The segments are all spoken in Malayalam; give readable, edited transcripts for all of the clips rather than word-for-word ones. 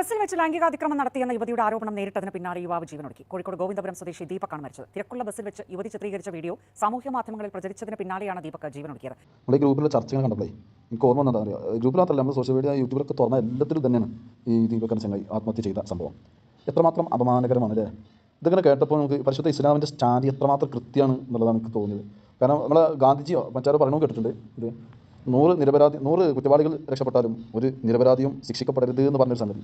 ബസ്സിൽ വെച്ച് ലൈംഗികാതിക്രമം നടത്തിയെന്ന യുവതിയുടെ ആരോപണം നേരിട്ടതിന് പിന്നാലെ യുവാവ് ജീവനൊടുക്കി. കോഴിക്കോട് ഗോവിന്ദപുരം സ്വദേശി ദീപക്കാണ് മരിച്ചത്. തിരക്കുള്ള ബസ്സിൽ വെച്ച് യുവതി ചിത്രീകരിച്ച വീഡിയോ സാമൂഹ്യ മാധ്യമങ്ങളിൽ പ്രചരിച്ചതിന് പിന്നാലെയാണ് ദീപക് ജീവനൊടുക്കിയത്. നമ്മുടെ ഗ്രൂപ്പിലെ ചർച്ചകൾ കണ്ടപ്പോഴേ എനിക്ക് ഓർമ്മ വന്നതാ അറിയാം. ഗ്രൂപ്പിൽ മാത്രമല്ല, നമ്മൾ സോഷ്യൽ മീഡിയ യൂട്യൂബിലൊക്കെ തുറന്ന എല്ലാത്തിലും തന്നെയാണ് ഈ ദീപക് ചങ്ങായി ആത്മഹത്യ ചെയ്ത സംഭവം. എത്രമാത്രം അപമാനകരമാണ് അല്ലേ? ഇതിങ്ങനെ കേട്ടപ്പോൾ നമുക്ക് പരിശുദ്ധ ഇസ്ലാമിൻ്റെ സ്റ്റാൻഡ് എത്രമാത്രം കൃത്യമാണ് എന്നുള്ളതാണ് എനിക്ക് തോന്നിയത്. കാരണം നമ്മളെ ഗാന്ധിജിയോ മറ്റാരോ പറയണോ കേട്ടിട്ടുണ്ട്, ഇത് 100 കുറ്റവാളികൾ രക്ഷപ്പെട്ടാലും ഒരു നിരപരാധിയും ശിക്ഷിക്കപ്പെടരുത് എന്ന് പറഞ്ഞൊരു സംഗതി.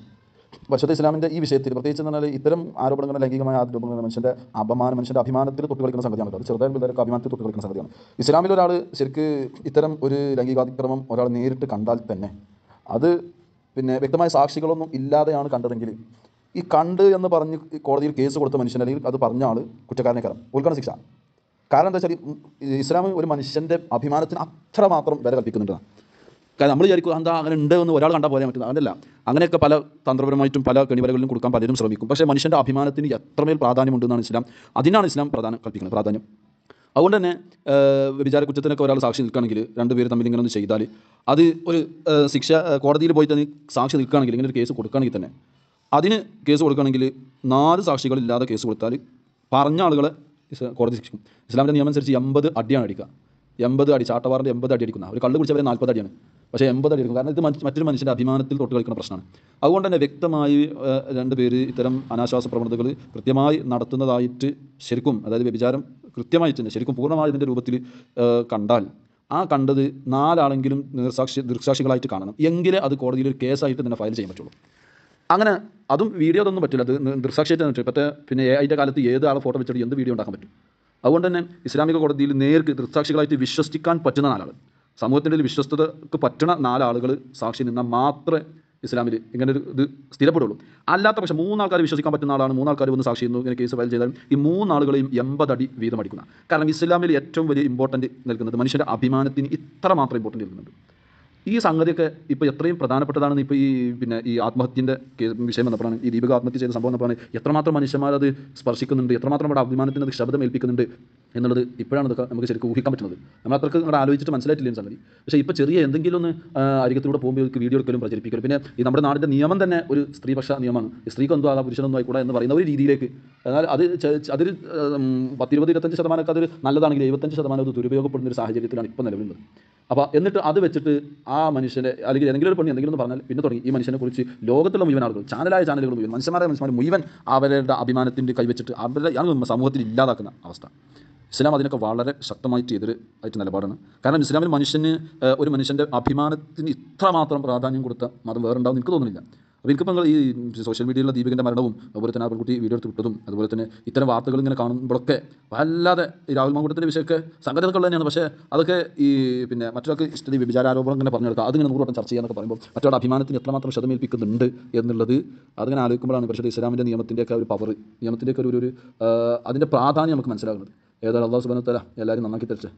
പരിശുദ്ധ ഇസ്ലാമിൻ്റെ ഈ വിഷയത്തിൽ പ്രത്യേകിച്ച് എന്ന് പറഞ്ഞാൽ ഇത്തരം ആരോപണങ്ങൾ, ലൈംഗികമായ ആരോപണങ്ങൾ മനുഷ്യൻ്റെ അഭിമാനത്തിൽ തൊട്ട് കളിക്കുന്ന സംഗതിയാണ്. അത് ചെറുതായ പിള്ളേർക്ക് അഭിമാനത്തിൽ തൊട്ട് കളിക്കുന്ന സംഗതിയാണ്. ഇസ്ലാമിൽ ഒരാൾ ശരിക്ക് ഇത്തരം ഒരു ലൈംഗികാതിക്രമം ഒരാൾ നേരിട്ട് കണ്ടാൽ തന്നെ അത് പിന്നെ വ്യക്തമായ സാക്ഷികളൊന്നും ഇല്ലാതെയാണ് കണ്ടതെങ്കിൽ ഈ കണ്ട് എന്ന് പറഞ്ഞ് കോടതിയിൽ കേസ് കൊടുത്ത മനുഷ്യൻ അല്ലെങ്കിൽ അത് പറഞ്ഞ ആൾ കുറ്റക്കാരനെ ഓൽക്കാണ് ശിക്ഷ. കാരണം എന്താ വെച്ചാൽ ഇസ്ലാം ഒരു മനുഷ്യൻ്റെ അഭിമാനത്തിന് അത്രമാത്രം വില കൽപ്പിക്കുന്നുണ്ട്. കാരണം നമ്മൾ വിചാരിക്കും എന്താ അങ്ങനെ ഉണ്ട് എന്ന് ഒരാൾ കണ്ടാൽ പോലെ പറ്റുന്നത്, അതല്ല. അങ്ങനെയൊക്കെ പല തന്ത്രപരമായിട്ടും പല കെണിവലകളിലും കൊടുക്കാൻ പലരും ശ്രമിക്കും. പക്ഷേ മനുഷ്യൻ്റെ അഭിമാനത്തിന് എത്രമേൽ പ്രാധാന്യമുണ്ടെന്നാണ് ഇസ്ലാം, അതിനാണ് ഇസ്ലാം കൽപ്പിക്കുന്നത് പ്രാധാന്യം. അതുകൊണ്ട് തന്നെ വ്യഭിചാര കുറ്റത്തിനൊക്കെ ഒരാൾ സാക്ഷി നിൽക്കുകയാണെങ്കിൽ, രണ്ടുപേർ തമ്മിൽ ഇങ്ങനെ ഒന്ന് ചെയ്താൽ അത് ഒരു ശിക്ഷ കോടതിയിൽ പോയി തന്നെ സാക്ഷി നിൽക്കുകയാണെങ്കിൽ, ഇങ്ങനെ ഒരു കേസ് കൊടുക്കുകയാണെങ്കിൽ തന്നെ അതിന് കേസ് കൊടുക്കുകയാണെങ്കിൽ 4 സാക്ഷികളില്ലാതെ കേസ് കൊടുത്താൽ പറഞ്ഞ ആളുകളെ കോടതി ശിക്ഷിക്കും. ഇസ്ലാമിൻ്റെ നിയമം അനുസരിച്ച് 80 അടിയാണ് അടിക്കുക. 80 അടി, ചാട്ടവാറിൻ്റെ 80 അടി അടിക്കുന്ന ഒരു കള്ള് കുടിച്ചവരെ 40 അടിയാണ്. പക്ഷേ 80 അടി അടിക്കും. കാരണം ഇത് മറ്റൊരു മനുഷ്യൻ്റെ അഭിമാനത്തിൽ തൊട്ട് കളിക്കുന്ന പ്രശ്നമാണ്. അതുകൊണ്ട് തന്നെ വ്യക്തമായി 2 പേര് ഇത്തരം അനാശ്വാസ പ്രവണതകൾ കൃത്യമായി നടത്തുന്നതായിട്ട് ശരിക്കും, അതായത് വ്യഭിചാരം കൃത്യമായിട്ട് തന്നെ ശരിക്കും പൂർണ്ണമായി ഇതിൻ്റെ രൂപത്തിൽ കണ്ടാൽ ആ കണ്ടത് 4 ആളെങ്കിലും ദൃക്സാക്ഷികളായിട്ട് കാണണം. എങ്കിലേ അത് കോടതിയിൽ ഒരു കേസായിട്ട് തന്നെ ഫയൽ ചെയ്യാൻ പറ്റുള്ളൂ. അങ്ങനെ അതും വീഡിയോ ഒന്നും പറ്റില്ല, അത് ദൃക്സാക്ഷിയായിട്ട് തന്നെ പറ്റും. പിന്നെ AI കാലത്ത് ഏത് ആളെ ഫോട്ടോ വെച്ചിട്ട് എന്ത് വീഡിയോ ഉണ്ടാക്കാൻ പറ്റും. അതുകൊണ്ട് തന്നെ ഇസ്ലാമിക കോടതിയിൽ നേർക്ക് ദൃക്സാക്ഷികളായിട്ട് വിശ്വസിക്കാൻ പറ്റുന്ന 4 ആൾ, സമൂഹത്തിൻ്റെ വിശ്വസ്തതക്ക് പറ്റുന്ന 4 ആളുകൾ സാക്ഷി നിന്നാൽ മാത്രമേ ഇസ്ലാമിൽ ഇങ്ങനെ ഒരു ഇത് സ്ഥിരപ്പെടുള്ളൂ. അല്ലാത്ത പക്ഷേ 3 ആൾക്കാർ വിശ്വസിക്കാൻ പറ്റുന്ന ആളാണ്, 3 ആൾക്കാർ വന്ന് സാക്ഷി ചെയ്യുന്നു, ഇങ്ങനെ കേസ് ഫയൽ ചെയ്താലും ഈ 3 ആളുകളെയും 80 അടി വീതം അടിക്കുന്ന. കാരണം ഇസ്ലാമിൽ ഏറ്റവും വലിയ ഇമ്പോർട്ടൻറ്റ് നൽകുന്നത് മനുഷ്യൻ്റെ അഭിമാനത്തിന് ഇത്ര മാത്രം ഇമ്പോർട്ടൻറ്റ് നൽകുന്നുണ്ട്. ഈ സംഗതിയൊക്കെ ഇപ്പോൾ എത്രയും പ്രധാനപ്പെട്ടതാണെന്ന് ഇപ്പോൾ ഈ ആത്മഹത്യൻ്റെ വിഷയം വന്നപ്പോഴാണ്, ഈ ദീപക് ആത്മഹത്യ ചെയ്ത സംഭവം വന്നപ്പോഴാണ് എത്രമാത്രം മനുഷ്യന്മാരത് സ്പർശിക്കുന്നുണ്ട്, എത്രമാത്രം നമ്മുടെ അഭിമാനത്തിന് അത് ശബ്ദം ഏൽപ്പിക്കുന്നുണ്ട് എന്നുള്ളത് ഇപ്പോഴാണ് ഇതൊക്കെ നമുക്ക് ശരിക്കും ഊഹിക്കാൻ പറ്റുന്നത്. നമ്മൾ അത്രയ്ക്ക് അങ്ങോട്ട് ആലോചിച്ചിട്ട് മനസ്സിലായിട്ടില്ല സംഗതി. പക്ഷേ ഇപ്പോൾ ചെറിയ എന്തെങ്കിലും ഒന്ന് അരികത്തിലൂടെ പോകുമ്പോൾ വീഡിയോ എടുക്കലും പ്രചരിപ്പിക്കലും, പിന്നെ ഈ നമ്മുടെ നാടിൻ്റെ നിയമം തന്നെ ഒരു സ്ത്രീപക്ഷ നിയമമാണ്. സ്ത്രീക്ക് എന്തോ ആകാം പുരുഷനൊന്നും ആയിക്കൂടാ എന്ന് പറയുന്ന ഒരു രീതിയിലേക്ക്, എന്നാൽ അതിൽ 10-20-25% അതൊരു നല്ലതാണെങ്കിൽ 75% അത് ദുരുപയോഗപ്പെടുന്ന ഒരു സാഹചര്യത്തിലാണ് ഇപ്പോൾ നിലവിലുള്ളത്. അപ്പോൾ എന്നിട്ട് അത് വെച്ചിട്ട് ആ മനുഷ്യനെ അല്ലെങ്കിൽ ഏതെങ്കിലും ഒരു പണി എന്തെങ്കിലും ഒന്ന് പറഞ്ഞാൽ പിന്നെ തുടങ്ങി ഈ മനുഷ്യനെ കുറിച്ച് ലോകത്തുള്ള മുഴുവൻ ആളുകൾ, ചാനലുകൾ മുഴുവൻ, മനുഷ്യന്മാരെ മുഴുവൻ അവരുടെ അഭിമാനത്തിൻ്റെ കൈവച്ചിട്ട് അവരുടെ സമൂഹത്തിൽ ഇല്ലാതാക്കുന്ന അവസ്ഥ. ഇസ്ലാം അതിനൊക്കെ വളരെ ശക്തമായിട്ട് എതിരായിട്ട് നിലപാടാണ്. കാരണം ഇസ്ലാമിൽ ഒരു മനുഷ്യൻ്റെ അഭിമാനത്തിന് ഇത്രമാത്രം പ്രാധാന്യം കൊടുത്ത മതം വേറെ ഉണ്ടാവും എനിക്ക് തോന്നുന്നില്ല. അപ്പോൾ എനിക്കിപ്പോൾ നിങ്ങൾ ഈ സോഷ്യൽ മീഡിയയിലുള്ള ദീപകിൻ്റെ മരണവും അതുപോലെ തന്നെ ആ പെൺകുട്ടി വീഡിയോ എടുത്ത് വിട്ടതും അതുപോലെ തന്നെ ഇത്തരം വാർത്തകൾ ഇങ്ങനെ കാണുമ്പോഴൊക്കെ വല്ലാതെ ഈ രാഹുൽ മാങ്കൂട്ടത്തിൻ്റെ വിഷയമൊക്കെ സംഗതികളൊക്കെ തന്നെയാണ്. പക്ഷേ അതൊക്കെ പിന്നെ മറ്റൊരാൾക്ക് ഇഷ്ടം വിചാരാരോപണം ഇങ്ങനെ പറഞ്ഞെടുക്കുക, അതിങ്ങനെ 100 വട്ടം ചർച്ച ചെയ്യാന്നൊക്കെ പറയുമ്പോൾ മറ്റൊരു അഭിമാനത്തിന് എത്രമാത്രം ക്ഷതമേൽപ്പിക്കുന്നുണ്ട് എന്നുള്ളത് അതിങ്ങനെ ആലോചിക്കുമ്പോഴാണ് പരിശുദ്ധ ഇസ്ലാമിൻ്റെ നിയമത്തിൻ്റെയൊക്കെ ഒരു പവർ, നിയമത്തിൻ്റെയൊക്കെ ഒരു അതിൻ്റെ പ്രാധാന്യം നമുക്ക് മനസ്സിലാകുന്നത്. ഏതായാലും അല്ലാഹു സുബ്ഹാനഹു വ തആല എല്ലാവരും നന്നാക്കി തരട്ടെ.